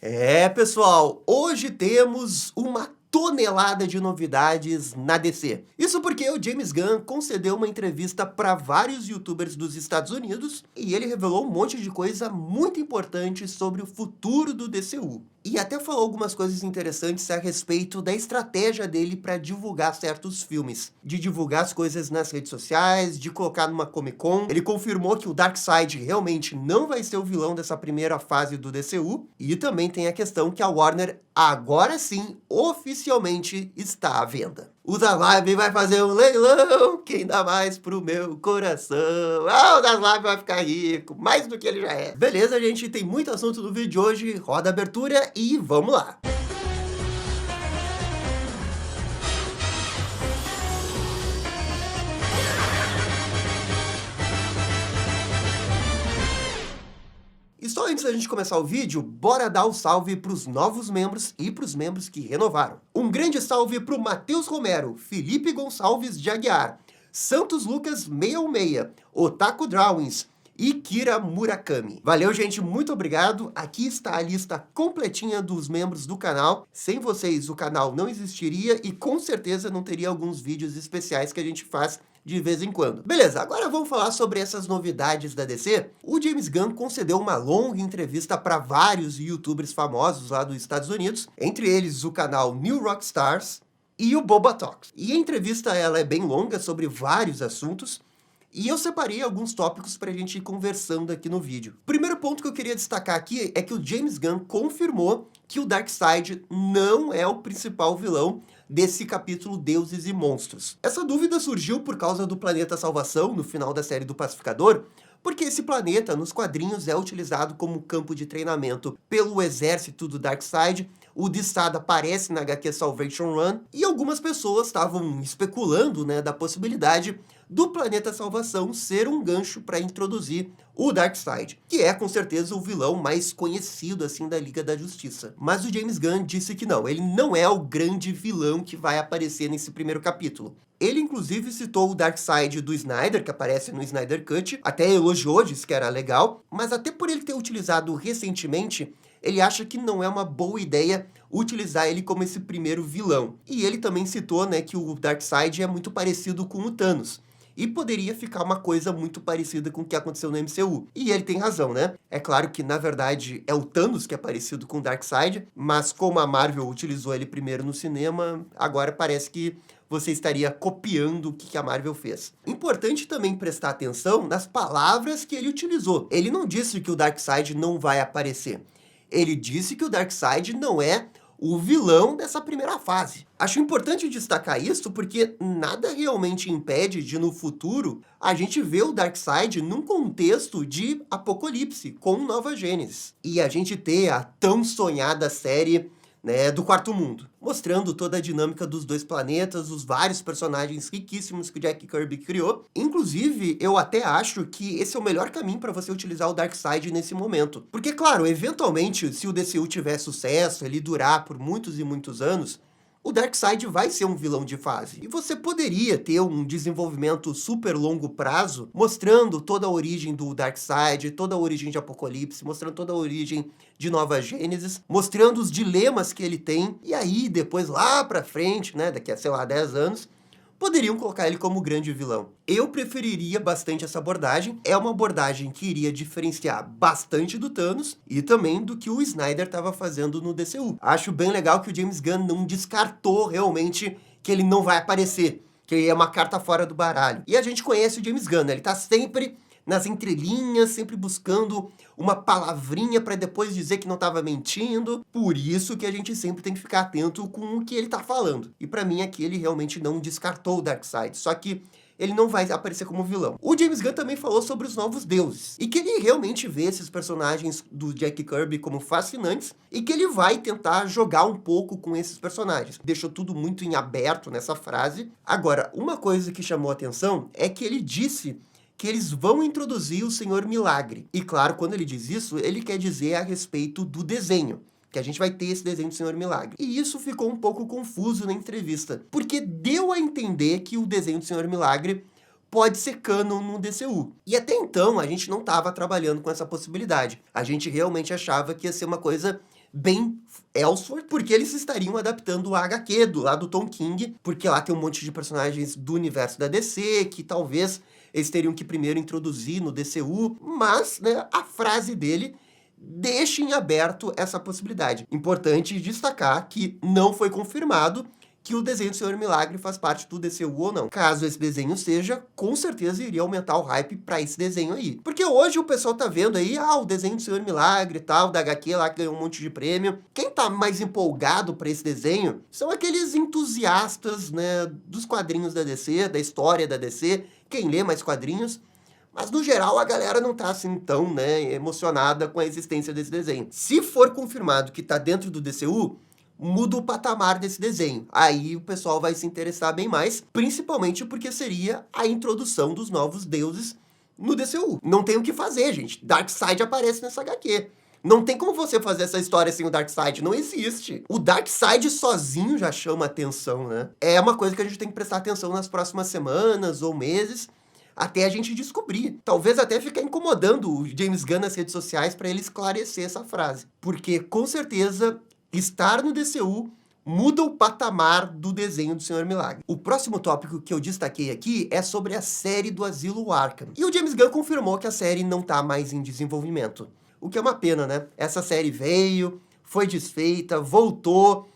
É, pessoal, hoje temos uma tonelada de novidades na DC. Isso porque o James Gunn concedeu uma entrevista para vários youtubers dos Estados Unidos e ele revelou um monte de coisa muito importante sobre o futuro do DCU. E até falou algumas coisas interessantes a respeito da estratégia dele para divulgar certos filmes. De divulgar as coisas nas redes sociais, de colocar numa Comic Con. Ele confirmou que o Darkseid realmente não vai ser o vilão dessa primeira fase do DCU. E também tem a questão que a Warner, agora sim, oficialmente está à venda. O Zaslav vai fazer um leilão, quem dá mais pro meu coração. Ah, o Zaslav vai ficar rico, mais do que ele já é. Beleza, gente, tem muito assunto no vídeo de hoje. Roda a abertura e vamos lá. E só antes da gente começar o vídeo, bora dar o salve para os novos membros e para os membros que renovaram. Um grande salve para o Matheus Romero, Felipe Gonçalves de Aguiar, Santos Lucas 616, Otaku Drawings e Kira Murakami. Valeu, gente, muito obrigado. Aqui está a lista completinha dos membros do canal. Sem vocês, o canal não existiria e com certeza não teria alguns vídeos especiais que a gente faz de vez em quando. Beleza, agora vamos falar sobre essas novidades da DC. O James Gunn concedeu uma longa entrevista para vários youtubers famosos lá dos Estados Unidos, entre eles o canal New Rockstars e o Boba Talks. E a entrevista ela é bem longa, sobre vários assuntos, e eu separei alguns tópicos para a gente ir conversando aqui no vídeo. O primeiro ponto que eu queria destacar aqui é que o James Gunn confirmou que o Darkseid não é o principal vilão desse capítulo Deuses e Monstros. Essa dúvida surgiu por causa do planeta Salvação, no final da série do Pacificador, porque esse planeta, nos quadrinhos, é utilizado como campo de treinamento pelo exército do Darkseid. O Desaad aparece na HQ Salvation Run, e algumas pessoas estavam especulando, da possibilidade do planeta Salvação ser um gancho para introduzir o Darkseid, que é com certeza o vilão mais conhecido assim da Liga da Justiça. Mas o James Gunn disse que não, ele não é o grande vilão que vai aparecer nesse primeiro capítulo. Ele, inclusive, citou o Darkseid do Snyder, que aparece no Snyder Cut, até elogiou, disse que era legal, mas até por ele ter utilizado recentemente, ele acha que não é uma boa ideia utilizar ele como esse primeiro vilão. E ele também citou, que o Darkseid é muito parecido com o Thanos. E poderia ficar uma coisa muito parecida com o que aconteceu no MCU. E ele tem razão, É claro que, na verdade, é o Thanos que é parecido com o Darkseid, mas como a Marvel utilizou ele primeiro no cinema, agora parece que você estaria copiando o que a Marvel fez. Importante também prestar atenção nas palavras que ele utilizou. Ele não disse que o Darkseid não vai aparecer. Ele disse que o Darkseid não é o vilão dessa primeira fase. Acho importante destacar isso porque nada realmente impede de, no futuro, a gente ver o Darkseid num contexto de apocalipse, com Nova Gênesis. E a gente ter a tão sonhada série do Quarto Mundo, mostrando toda a dinâmica dos dois planetas, os vários personagens riquíssimos que o Jack Kirby criou. Inclusive, eu até acho que esse é o melhor caminho para você utilizar o Darkseid nesse momento. Porque, claro, eventualmente, se o DCU tiver sucesso, ele durar por muitos e muitos anos, o Darkseid vai ser um vilão de fase. E você poderia ter um desenvolvimento super longo prazo, mostrando toda a origem do Darkseid, toda a origem de Apocalipse, mostrando toda a origem de Nova Gênesis, mostrando os dilemas que ele tem, e aí, depois, lá pra frente, daqui a, sei lá, 10 anos, poderiam colocar ele como grande vilão. Eu preferiria bastante essa abordagem. É uma abordagem que iria diferenciar bastante do Thanos e também do que o Snyder estava fazendo no DCU. Acho bem legal que o James Gunn não descartou realmente que ele não vai aparecer, que ele é uma carta fora do baralho. E a gente conhece o James Gunn, ele tá sempre nas entrelinhas, sempre buscando uma palavrinha para depois dizer que não estava mentindo. Por isso que a gente sempre tem que ficar atento com o que ele está falando. E para mim aqui ele realmente não descartou o Darkseid, só que ele não vai aparecer como vilão. O James Gunn também falou sobre os novos deuses, e que ele realmente vê esses personagens do Jack Kirby como fascinantes, e que ele vai tentar jogar um pouco com esses personagens. Deixou tudo muito em aberto nessa frase. Agora, uma coisa que chamou a atenção é que ele disse que eles vão introduzir o Senhor Milagre. E claro, quando ele diz isso, ele quer dizer a respeito do desenho, que a gente vai ter esse desenho do Senhor Milagre. E isso ficou um pouco confuso na entrevista, porque deu a entender que o desenho do Senhor Milagre pode ser canon no DCU. E até então, a gente não estava trabalhando com essa possibilidade. A gente realmente achava que ia ser uma coisa bem Elseworld, porque eles estariam adaptando o HQ lá do Tom King, porque lá tem um monte de personagens do universo da DC, que talvez eles teriam que primeiro introduzir no DCU, mas, né, a frase dele deixa em aberto essa possibilidade. Importante destacar que não foi confirmado que o desenho do Senhor Milagre faz parte do DCU ou não. Caso esse desenho seja, com certeza iria aumentar o hype pra esse desenho aí. Porque hoje o pessoal tá vendo aí, o desenho do Senhor Milagre e tal, da HQ lá que ganhou um monte de prêmio. Quem tá mais empolgado pra esse desenho são aqueles entusiastas, né, dos quadrinhos da DC, da história da DC, quem lê mais quadrinhos. Mas, no geral, a galera não tá assim tão, né, emocionada com a existência desse desenho. Se for confirmado que tá dentro do DCU, muda o patamar desse desenho. Aí o pessoal vai se interessar bem mais, principalmente porque seria a introdução dos novos deuses no DCU. Não tem o que fazer, gente. Darkseid aparece nessa HQ. Não tem como você fazer essa história sem o Darkseid, não existe. O Darkseid sozinho já chama atenção, né? É uma coisa que a gente tem que prestar atenção nas próximas semanas ou meses, até a gente descobrir. Talvez até ficar incomodando o James Gunn nas redes sociais para ele esclarecer essa frase. Porque, com certeza, estar no DCU muda o patamar do desenho do Senhor Milagre. O próximo tópico que eu destaquei aqui é sobre a série do Asilo Arkham. E o James Gunn confirmou que a série não tá mais em desenvolvimento. O que é uma pena, né? Essa série veio, foi desfeita, voltou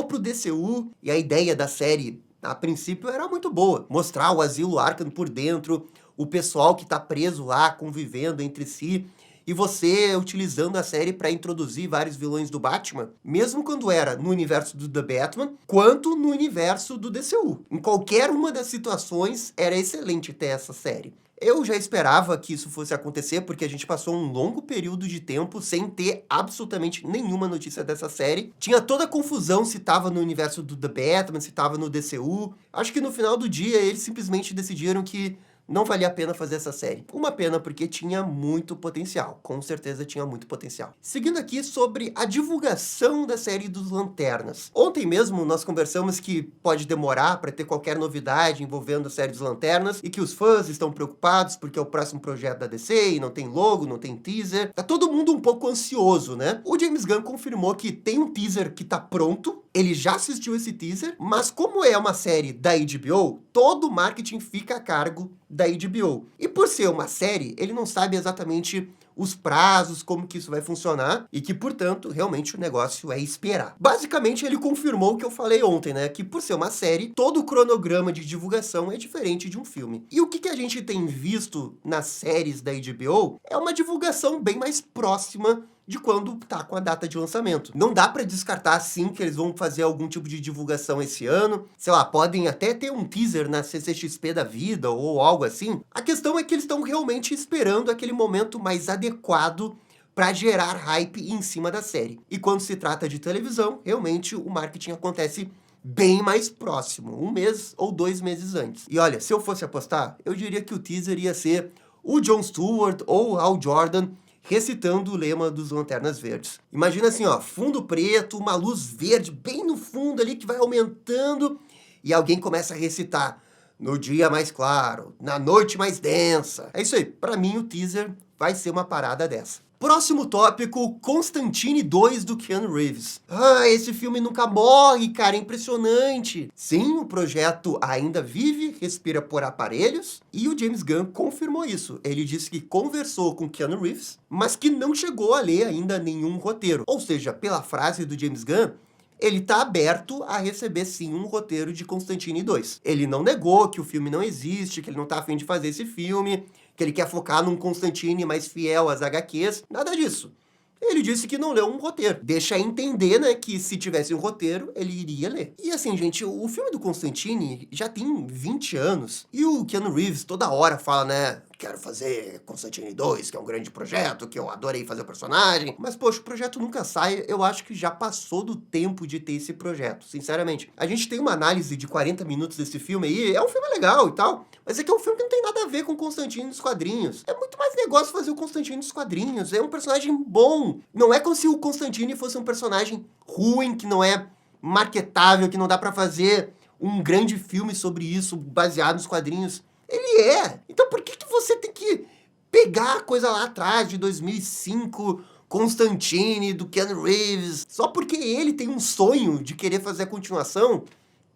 pro DCU, e a ideia da série, a princípio, era muito boa. Mostrar o Asilo Arkham por dentro, o pessoal que tá preso lá, convivendo entre si, e você utilizando a série para introduzir vários vilões do Batman, mesmo quando era no universo do The Batman, quanto no universo do DCU. Em qualquer uma das situações, era excelente ter essa série. Eu já esperava que isso fosse acontecer, porque a gente passou um longo período de tempo sem ter absolutamente nenhuma notícia dessa série. Tinha toda a confusão se tava no universo do The Batman, se tava no DCU. Acho que no final do dia, eles simplesmente decidiram que não valia a pena fazer essa série. Uma pena, porque tinha muito potencial. Com certeza tinha muito potencial. Seguindo aqui sobre a divulgação da série dos Lanternas. Ontem mesmo nós conversamos que pode demorar para ter qualquer novidade envolvendo a série dos Lanternas e que os fãs estão preocupados porque é o próximo projeto da DC e não tem logo, não tem teaser. Tá todo mundo um pouco ansioso, né? O James Gunn confirmou que tem um teaser que tá pronto. Ele já assistiu esse teaser, mas como é uma série da HBO, todo o marketing fica a cargo da HBO. E por ser uma série, ele não sabe exatamente os prazos, como que isso vai funcionar, e que, portanto, realmente o negócio é esperar. Basicamente, ele confirmou o que eu falei ontem, né? Que por ser uma série, todo o cronograma de divulgação é diferente de um filme. E o que a gente tem visto nas séries da HBO é uma divulgação bem mais próxima de quando tá com a data de lançamento. Não dá pra descartar assim que eles vão fazer algum tipo de divulgação esse ano. Sei lá, podem até ter um teaser na CCXP da vida ou algo assim. A questão é que eles estão realmente esperando aquele momento mais adequado para gerar hype em cima da série. E quando se trata de televisão, realmente o marketing acontece bem mais próximo, 1 mês ou 2 meses antes. E olha, se eu fosse apostar, eu diria que o teaser ia ser o Jon Stewart ou o Hal Jordan recitando o lema dos Lanternas Verdes. Imagina assim, ó, fundo preto, uma luz verde bem no fundo ali que vai aumentando e alguém começa a recitar: no dia mais claro, na noite mais densa. É isso aí, pra mim o teaser vai ser uma parada dessa. Próximo tópico, Constantine 2 do Keanu Reeves. Esse filme nunca morre, cara, é impressionante. Sim, o projeto ainda vive, respira por aparelhos, e o James Gunn confirmou isso. Ele disse que conversou com Keanu Reeves, mas que não chegou a ler ainda nenhum roteiro. Ou seja, pela frase do James Gunn, ele tá aberto a receber sim um roteiro de Constantine 2. Ele não negou que o filme não existe, que ele não tá afim de fazer esse filme, que ele quer focar num Constantine mais fiel às HQs, nada disso. Ele disse que não leu um roteiro. Deixa entender, né, que se tivesse um roteiro, ele iria ler. E assim, gente, o filme do Constantine já tem 20 anos. E o Keanu Reeves toda hora fala, né, quero fazer Constantine 2, que é um grande projeto, que eu adorei fazer o personagem. Mas, poxa, o projeto nunca sai. Eu acho que já passou do tempo de ter esse projeto, sinceramente. A gente tem uma análise de 40 minutos desse filme aí. É um filme legal e tal, mas é que é um filme que não tem nada a ver com o Constantine dos quadrinhos. É muito mais negócio fazer o Constantine dos quadrinhos. É um personagem bom. Não é como se o Constantine fosse um personagem ruim, que não é marketável, que não dá pra fazer um grande filme sobre isso, baseado nos quadrinhos. Ele é. Então por que você tem que pegar a coisa lá atrás, de 2005, Constantine, do Keanu Reeves, só porque ele tem um sonho de querer fazer a continuação.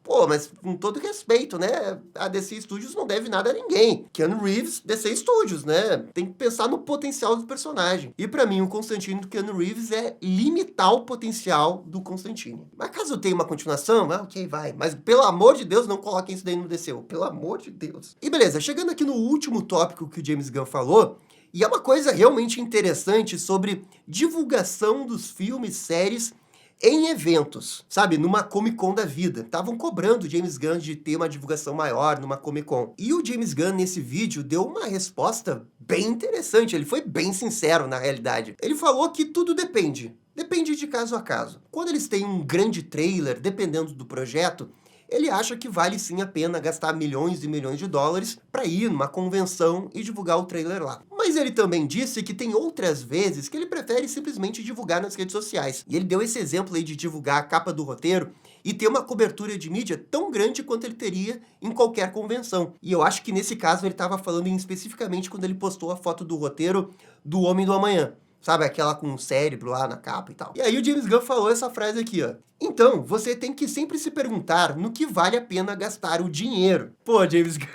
Pô, mas com todo respeito, né? A DC Studios não deve nada a ninguém. Keanu Reeves, DC Studios, né? Tem que pensar no potencial do personagem. E pra mim, o Constantine do Keanu Reeves é limitar o potencial do Constantine. Mas caso tenha uma continuação, ok, vai. Mas pelo amor de Deus, não coloquem isso daí no DCU. Pelo amor de Deus. E beleza, chegando aqui no último tópico que o James Gunn falou, e é uma coisa realmente interessante sobre divulgação dos filmes, séries em eventos, sabe? Numa Comic Con da vida. Estavam cobrando o James Gunn de ter uma divulgação maior numa Comic Con. E o James Gunn, nesse vídeo, deu uma resposta bem interessante. Ele foi bem sincero, na realidade. Ele falou que tudo depende. Depende de caso a caso. Quando eles têm um grande trailer, dependendo do projeto, ele acha que vale sim a pena gastar milhões e milhões de dólares para ir numa convenção e divulgar o trailer lá. Mas ele também disse que tem outras vezes que ele prefere simplesmente divulgar nas redes sociais. E ele deu esse exemplo aí de divulgar a capa do roteiro e ter uma cobertura de mídia tão grande quanto ele teria em qualquer convenção. E eu acho que nesse caso ele estava falando especificamente quando ele postou a foto do roteiro do Homem do Amanhã. Sabe, aquela com o cérebro lá na capa e tal. E aí o James Gunn falou essa frase aqui, ó. Então, você tem que sempre se perguntar no que vale a pena gastar o dinheiro. Pô, James Gunn,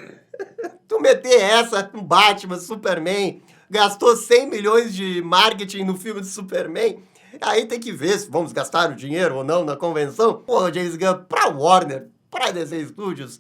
tu meter essa no Batman, Superman, gastou 100 milhões de marketing no filme do Superman, aí tem que ver se vamos gastar o dinheiro ou não na convenção. Pô, James Gunn, pra Warner, pra DC Studios,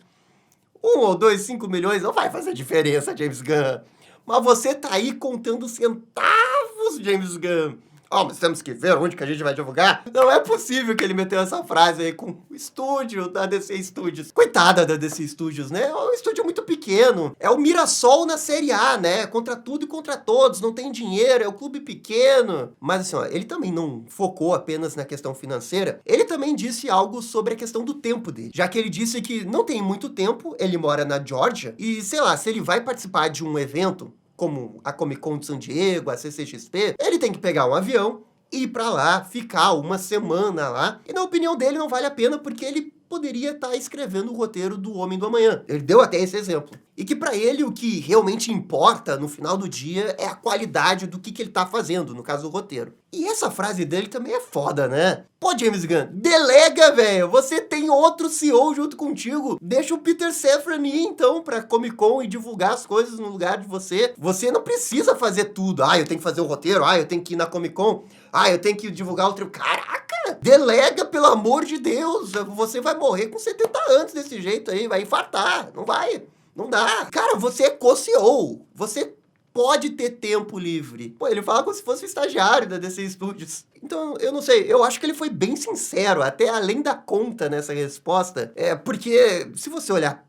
1 ou 2, 5 milhões não vai fazer diferença, James Gunn. Mas você tá aí contando centavos, James Gunn. Mas temos que ver onde que a gente vai divulgar. Não é possível que ele meteu essa frase aí com o estúdio da DC Studios. Coitada da DC Studios, né? O estúdio é muito pequeno. É o Mirassol na Série A, né? Contra tudo e contra todos. Não tem dinheiro, é o clube pequeno. Mas assim, ó, ele também não focou apenas na questão financeira. Ele também disse algo sobre a questão do tempo dele. Já que ele disse que não tem muito tempo, ele mora na Georgia. E, sei lá, se ele vai participar de um evento como a Comic Con de San Diego, a CCXP, ele tem que pegar um avião, ir pra lá, ficar uma semana lá. E na opinião dele não vale a pena porque ele poderia estar escrevendo o roteiro do Homem do Amanhã. Ele deu até esse exemplo. E que pra ele o que realmente importa no final do dia é a qualidade do que ele tá fazendo, no caso o roteiro. E essa frase dele também é foda, né? Pô, James Gunn, delega, velho. Você tem outro CEO junto contigo. Deixa o Peter Safran ir, então, pra Comic Con e divulgar as coisas no lugar de você. Você não precisa fazer tudo. Eu tenho que fazer o roteiro. Eu tenho que ir na Comic Con. Eu tenho que divulgar o trio. Caraca! Delega, pelo amor de Deus. Você vai morrer com 70 anos desse jeito aí. Vai infartar. Não vai. Não dá. Cara, você é co-CEO. Você pode ter tempo livre. Pô, ele fala como se fosse o estagiário da DC Studios. Então, eu não sei, eu acho que ele foi bem sincero, até além da conta nessa resposta. Porque se você olhar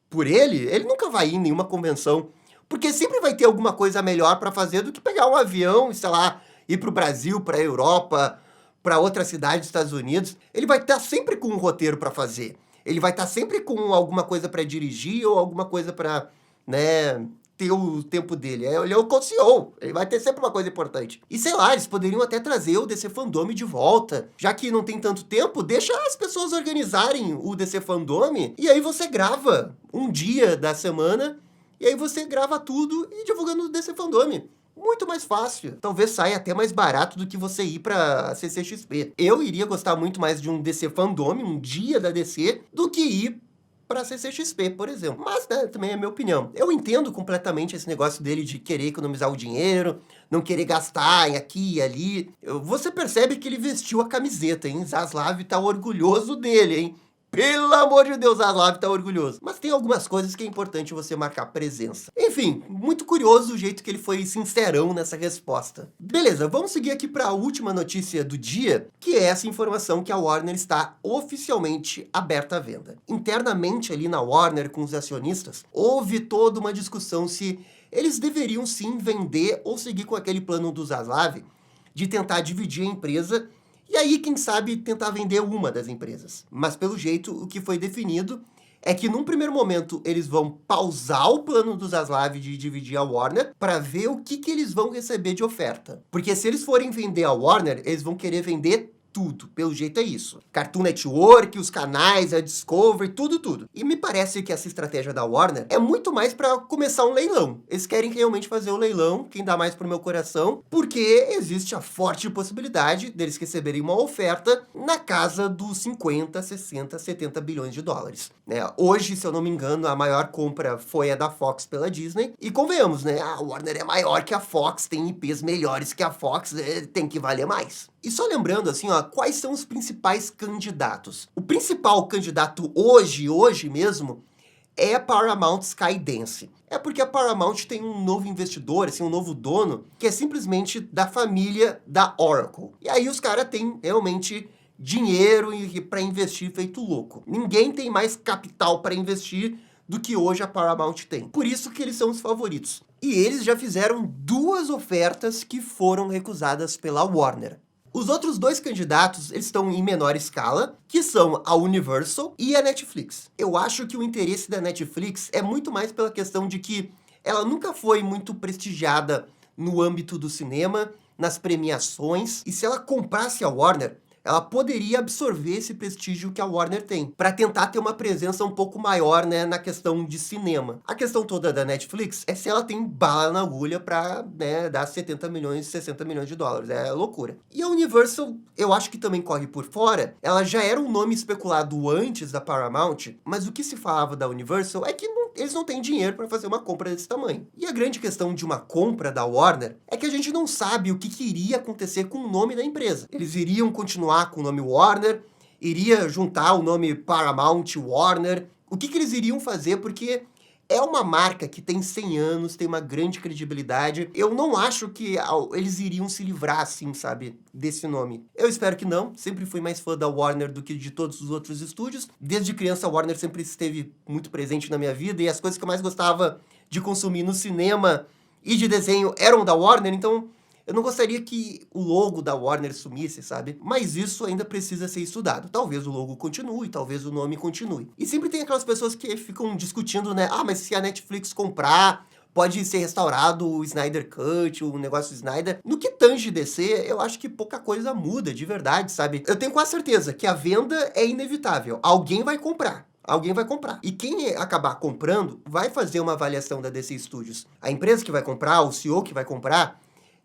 por ele nunca vai ir em nenhuma convenção. Porque sempre vai ter alguma coisa melhor pra fazer do que pegar um avião e, sei lá, ir pro Brasil, pra Europa, pra outra cidade dos Estados Unidos. Ele vai estar sempre com um roteiro pra fazer. Ele vai estar sempre com alguma coisa pra dirigir ou alguma coisa pra, né, ter o tempo dele. Ele é o co-CEO. Ele vai ter sempre uma coisa importante. E sei lá, eles poderiam até trazer o DC Fandome de volta. Já que não tem tanto tempo, deixa as pessoas organizarem o DC Fandome e aí você grava um dia da semana e aí você grava tudo e divulgando o DC Fandome. Muito mais fácil. Talvez saia até mais barato do que você ir pra CCXP. Eu iria gostar muito mais de um DC Fandome, um dia da DC, do que ir pra CCXP, por exemplo. Mas, né, também é minha opinião. Eu entendo completamente esse negócio dele de querer economizar o dinheiro, não querer gastar aqui e ali. Você percebe que ele vestiu a camiseta, hein? Zaslav tá orgulhoso dele, hein? Pelo amor de Deus, Zaslav tá orgulhoso. Mas tem algumas coisas que é importante você marcar presença. Enfim, muito curioso o jeito que ele foi sincerão nessa resposta. Beleza, vamos seguir aqui para a última notícia do dia, que é essa informação que a Warner está oficialmente aberta à venda. Internamente ali na Warner, com os acionistas, houve toda uma discussão se eles deveriam sim vender ou seguir com aquele plano do Zaslav de tentar dividir a empresa e aí, quem sabe, tentar vender uma das empresas. Mas, pelo jeito, o que foi definido é que, num primeiro momento, eles vão pausar o plano do Zaslav de dividir a Warner para ver o que eles vão receber de oferta. Porque se eles forem vender a Warner, eles vão querer vender tudo. Pelo jeito é isso. Cartoon Network, os canais, a Discovery, tudo. E me parece que essa estratégia da Warner é muito mais para começar um leilão. Eles querem realmente fazer o leilão, quem dá mais pro meu coração, porque existe a forte possibilidade deles receberem uma oferta na casa dos 50, 60, 70 bilhões de dólares. Né? Hoje, se eu não me engano, a maior compra foi a da Fox pela Disney. E convenhamos, né? A Warner é maior que a Fox, tem IPs melhores que a Fox, tem que valer mais. E só lembrando, assim, ó, quais são os principais candidatos? O principal candidato hoje mesmo, é a Paramount Skydance. É porque a Paramount tem um novo investidor, assim, um novo dono, que é simplesmente da família da Oracle. E aí os caras têm realmente dinheiro para investir feito louco. Ninguém tem mais capital para investir do que hoje a Paramount tem. Por isso que eles são os favoritos. E eles já fizeram 2 ofertas que foram recusadas pela Warner. Os outros 2 candidatos, eles estão em menor escala, que são a Universal e a Netflix. Eu acho que o interesse da Netflix é muito mais pela questão de que ela nunca foi muito prestigiada no âmbito do cinema, nas premiações, e se ela comprasse a Warner, ela poderia absorver esse prestígio que a Warner tem, para tentar ter uma presença um pouco maior, né, na questão de cinema. A questão toda da Netflix é se ela tem bala na agulha para, né, dar 70 milhões, 60 milhões de dólares. É loucura. E a Universal, eu acho que também corre por fora. Ela já era um nome especulado antes da Paramount, mas o que se falava da Universal é que eles não têm dinheiro para fazer uma compra desse tamanho. E a grande questão de uma compra da Warner é que a gente não sabe o que iria acontecer com o nome da empresa. Eles iriam continuar com o nome Warner, iria juntar o nome Paramount Warner. O que eles iriam fazer? Porque é uma marca que tem 100 anos, tem uma grande credibilidade. Eu não acho que eles iriam se livrar, assim, sabe, desse nome. Eu espero que não. Sempre fui mais fã da Warner do que de todos os outros estúdios. Desde criança, a Warner sempre esteve muito presente na minha vida, e as coisas que eu mais gostava de consumir no cinema e de desenho eram da Warner, então eu não gostaria que o logo da Warner sumisse, sabe? Mas isso ainda precisa ser estudado. Talvez o logo continue, talvez o nome continue. E sempre tem aquelas pessoas que ficam discutindo, né? Ah, mas se a Netflix comprar, pode ser restaurado o Snyder Cut, o negócio Snyder. No que tange DC, eu acho que pouca coisa muda, de verdade, sabe? Eu tenho quase certeza que a venda é inevitável. Alguém vai comprar. Alguém vai comprar. E quem acabar comprando vai fazer uma avaliação da DC Studios. A empresa que vai comprar, o CEO que vai comprar,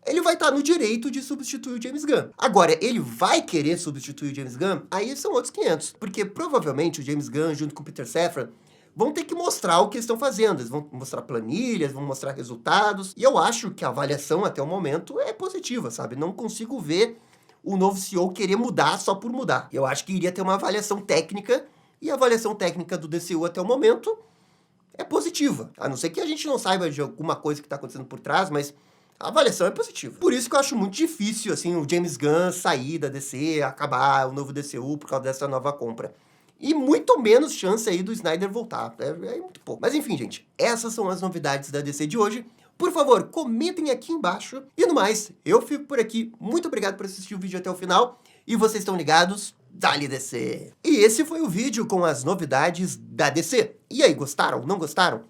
ele vai estar no direito de substituir o James Gunn. Agora, ele vai querer substituir o James Gunn? Aí são outros 500. Porque provavelmente o James Gunn, junto com o Peter Safran, vão ter que mostrar o que eles estão fazendo. Eles vão mostrar planilhas, vão mostrar resultados. E eu acho que a avaliação até o momento é positiva, sabe? Não consigo ver o novo CEO querer mudar só por mudar. Eu acho que iria ter uma avaliação técnica, e a avaliação técnica do DCU até o momento é positiva. A não ser que a gente não saiba de alguma coisa que está acontecendo por trás, mas a avaliação é positiva. Por isso que eu acho muito difícil, assim, o James Gunn sair da DC, acabar o novo DCU por causa dessa nova compra. E muito menos chance aí do Snyder voltar. É muito pouco. Mas enfim, gente, essas são as novidades da DC de hoje. Por favor, comentem aqui embaixo. E no mais, eu fico por aqui. Muito obrigado por assistir o vídeo até o final. E vocês estão ligados? Dale DC! E esse foi o vídeo com as novidades da DC. E aí, gostaram? Não gostaram?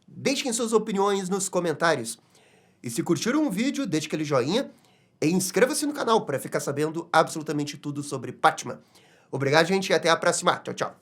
Deixem suas opiniões nos comentários. E se curtiram o vídeo, deixe aquele joinha e inscreva-se no canal para ficar sabendo absolutamente tudo sobre Batman. Obrigado, gente, e até a próxima. Tchau, tchau.